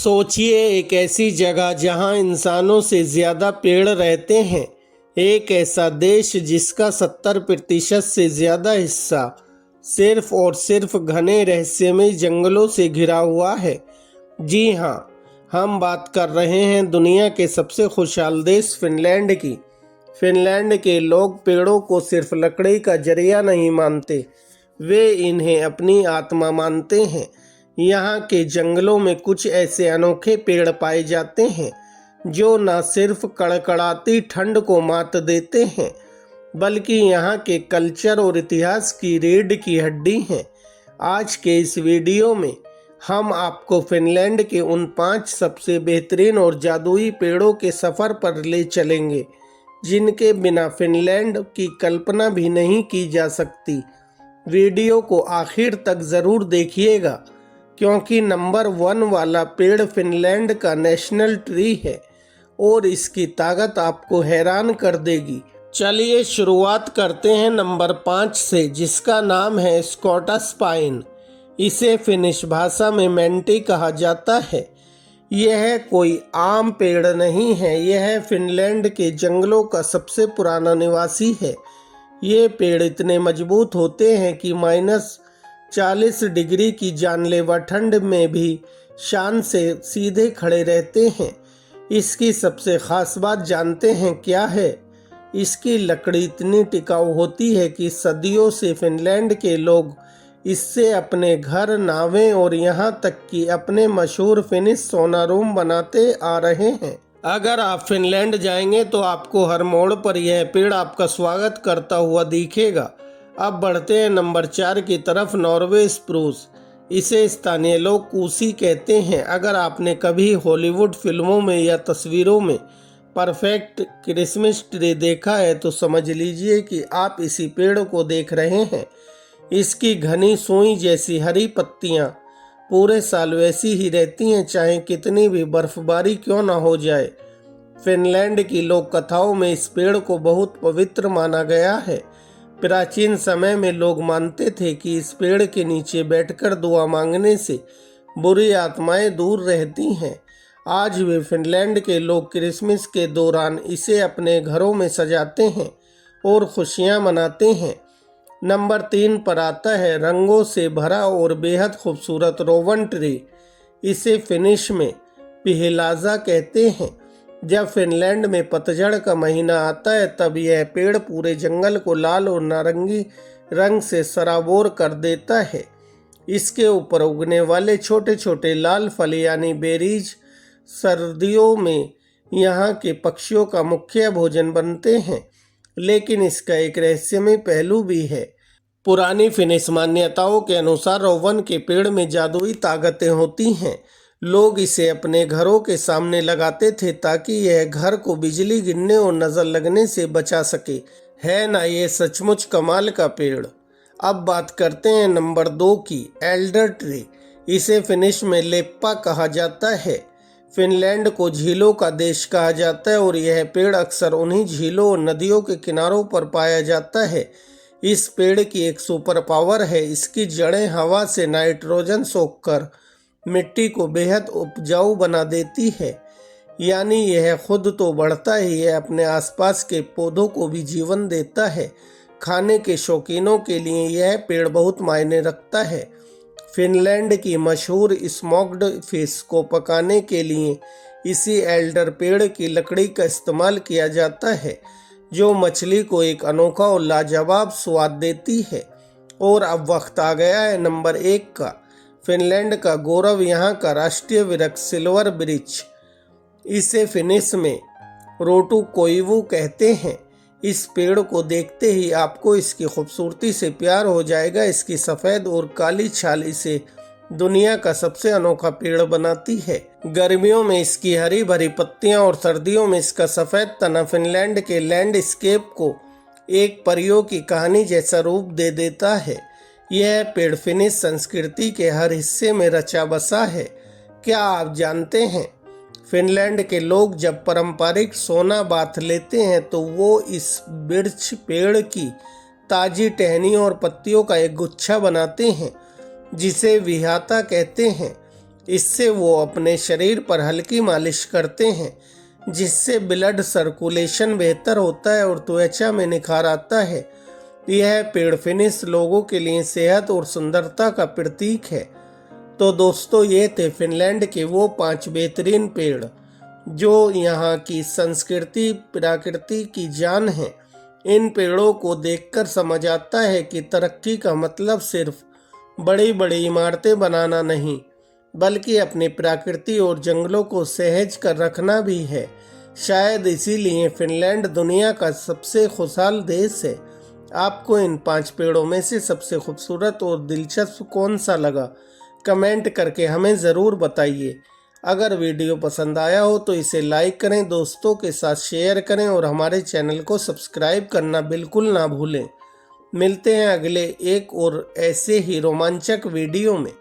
सोचिए एक ऐसी जगह जहां इंसानों से ज़्यादा पेड़ रहते हैं। एक ऐसा देश जिसका 70% से ज़्यादा हिस्सा सिर्फ और सिर्फ घने रहस्यमय जंगलों से घिरा हुआ है। जी हाँ, हम बात कर रहे हैं दुनिया के सबसे खुशहाल देश फिनलैंड की। फिनलैंड के लोग पेड़ों को सिर्फ लकड़ी का जरिया नहीं मानते, वे इन्हें अपनी आत्मा मानते हैं। यहाँ के जंगलों में कुछ ऐसे अनोखे पेड़ पाए जाते हैं जो न सिर्फ कड़कड़ाती ठंड को मात देते हैं, बल्कि यहाँ के कल्चर और इतिहास की रीढ़ की हड्डी हैं। आज के इस वीडियो में हम आपको फिनलैंड के उन 5 सबसे बेहतरीन और जादुई पेड़ों के सफ़र पर ले चलेंगे जिनके बिना फिनलैंड की कल्पना भी नहीं की जा सकती। वीडियो को आखिर तक ज़रूर देखिएगा, क्योंकि नंबर 1 वाला पेड़ फिनलैंड का नेशनल ट्री है और इसकी ताकत आपको हैरान कर देगी। चलिए शुरुआत करते हैं नंबर 5 से, जिसका नाम है स्कॉटिश पाइन। इसे फिनिश भाषा में मैंटी कहा जाता है। यह कोई आम पेड़ नहीं है, यह फिनलैंड के जंगलों का सबसे पुराना निवासी है। ये पेड़ इतने मजबूत होते हैं कि -40 डिग्री की जानलेवा ठंड में भी शान से सीधे खड़े रहते हैं। इसकी सबसे ख़ास बात जानते हैं क्या है? इसकी लकड़ी इतनी टिकाऊ होती है कि सदियों से फिनलैंड के लोग इससे अपने घर, नावें और यहाँ तक कि अपने मशहूर फिनिश सोना रूम बनाते आ रहे हैं। अगर आप फिनलैंड जाएंगे तो आपको हर मोड़ पर यह पेड़ आपका स्वागत करता हुआ दिखेगा। अब बढ़ते हैं नंबर 4 की तरफ, नॉर्वे स्प्रूस। इसे स्थानीय लोग कूसी कहते हैं। अगर आपने कभी हॉलीवुड फिल्मों में या तस्वीरों में परफेक्ट क्रिसमस ट्री देखा है तो समझ लीजिए कि आप इसी पेड़ को देख रहे हैं। इसकी घनी सुई जैसी हरी पत्तियां पूरे साल वैसी ही रहती हैं, चाहे कितनी भी बर्फबारी क्यों ना हो जाए। फिनलैंड की लोक कथाओं में इस पेड़ को बहुत पवित्र माना गया है। प्राचीन समय में लोग मानते थे कि इस पेड़ के नीचे बैठकर दुआ मांगने से बुरी आत्माएं दूर रहती हैं। आज भी फिनलैंड के लोग क्रिसमस के दौरान इसे अपने घरों में सजाते हैं और खुशियां मनाते हैं। नंबर 3 पर आता है रंगों से भरा और बेहद खूबसूरत रोवन ट्री। इसे फिनिश में पिहिलाजा कहते हैं। जब फिनलैंड में पतझड़ का महीना आता है तब यह पेड़ पूरे जंगल को लाल और नारंगी रंग से सराबोर कर देता है। इसके ऊपर उगने वाले छोटे छोटे लाल फल यानी बेरीज सर्दियों में यहाँ के पक्षियों का मुख्य भोजन बनते हैं। लेकिन इसका एक रहस्यमय पहलू भी है। पुरानी फिनिश मान्यताओं के अनुसार रोवन के पेड़ में जादुई ताकतें होती हैं। लोग इसे अपने घरों के सामने लगाते थे ताकि यह घर को बिजली गिरने और नज़र लगने से बचा सके। है ना ये सचमुच कमाल का पेड़। अब बात करते हैं नंबर 2 की, एल्डर ट्री। इसे फिनिश में लेप्पा कहा जाता है। फिनलैंड को झीलों का देश कहा जाता है और यह पेड़ अक्सर उन्हीं झीलों और नदियों के किनारों पर पाया जाता है। इस पेड़ की एक सुपर पावर है, इसकी जड़ें हवा से नाइट्रोजन सोखकर मिट्टी को बेहद उपजाऊ बना देती है। यानी यह खुद तो बढ़ता ही है, अपने आसपास के पौधों को भी जीवन देता है। खाने के शौकीनों के लिए यह पेड़ बहुत मायने रखता है। फिनलैंड की मशहूर स्मोक्ड फिश को पकाने के लिए इसी एल्डर पेड़ की लकड़ी का इस्तेमाल किया जाता है, जो मछली को एक अनोखा और लाजवाब स्वाद देती है। और अब वक्त आ गया है नंबर 1 का। फिनलैंड का गौरव, यहाँ का राष्ट्रीय वृक्ष सिल्वर बिर्च। इसे फिनिश में रोटू कोइवू कहते हैं। इस पेड़ को देखते ही आपको इसकी खूबसूरती से प्यार हो जाएगा। इसकी सफ़ेद और काली छाल इसे दुनिया का सबसे अनोखा पेड़ बनाती है। गर्मियों में इसकी हरी भरी पत्तियां और सर्दियों में इसका सफ़ेद तना फिनलैंड के लैंडस्केप को एक परियों की कहानी जैसा रूप दे देता है। यह पेड़ फिनिश संस्कृति के हर हिस्से में रचा बसा है। क्या आप जानते हैं, फिनलैंड के लोग जब पारंपरिक सोना बाथ लेते हैं तो वो इस बिर्च पेड़ की ताज़ी टहनियों और पत्तियों का एक गुच्छा बनाते हैं जिसे विहाता कहते हैं। इससे वो अपने शरीर पर हल्की मालिश करते हैं, जिससे ब्लड सर्कुलेशन बेहतर होता है और त्वचा में निखार आता है। यह पेड़ फिनिक्स लोगों के लिए सेहत और सुंदरता का प्रतीक है। तो दोस्तों, ये थे फिनलैंड के वो 5 बेहतरीन पेड़ जो यहाँ की संस्कृति प्रकृति की जान है। इन पेड़ों को देखकर समझ आता है कि तरक्की का मतलब सिर्फ बड़ी बड़ी इमारतें बनाना नहीं, बल्कि अपनी प्रकृति और जंगलों को सहेज कर रखना भी है। शायद इसीलिए फिनलैंड दुनिया का सबसे खुशहाल देश है। आपको इन 5 पेड़ों में से सबसे खूबसूरत और दिलचस्प कौन सा लगा, कमेंट करके हमें ज़रूर बताइए। अगर वीडियो पसंद आया हो तो इसे लाइक करें, दोस्तों के साथ शेयर करें और हमारे चैनल को सब्सक्राइब करना बिल्कुल ना भूलें। मिलते हैं अगले एक और ऐसे ही रोमांचक वीडियो में।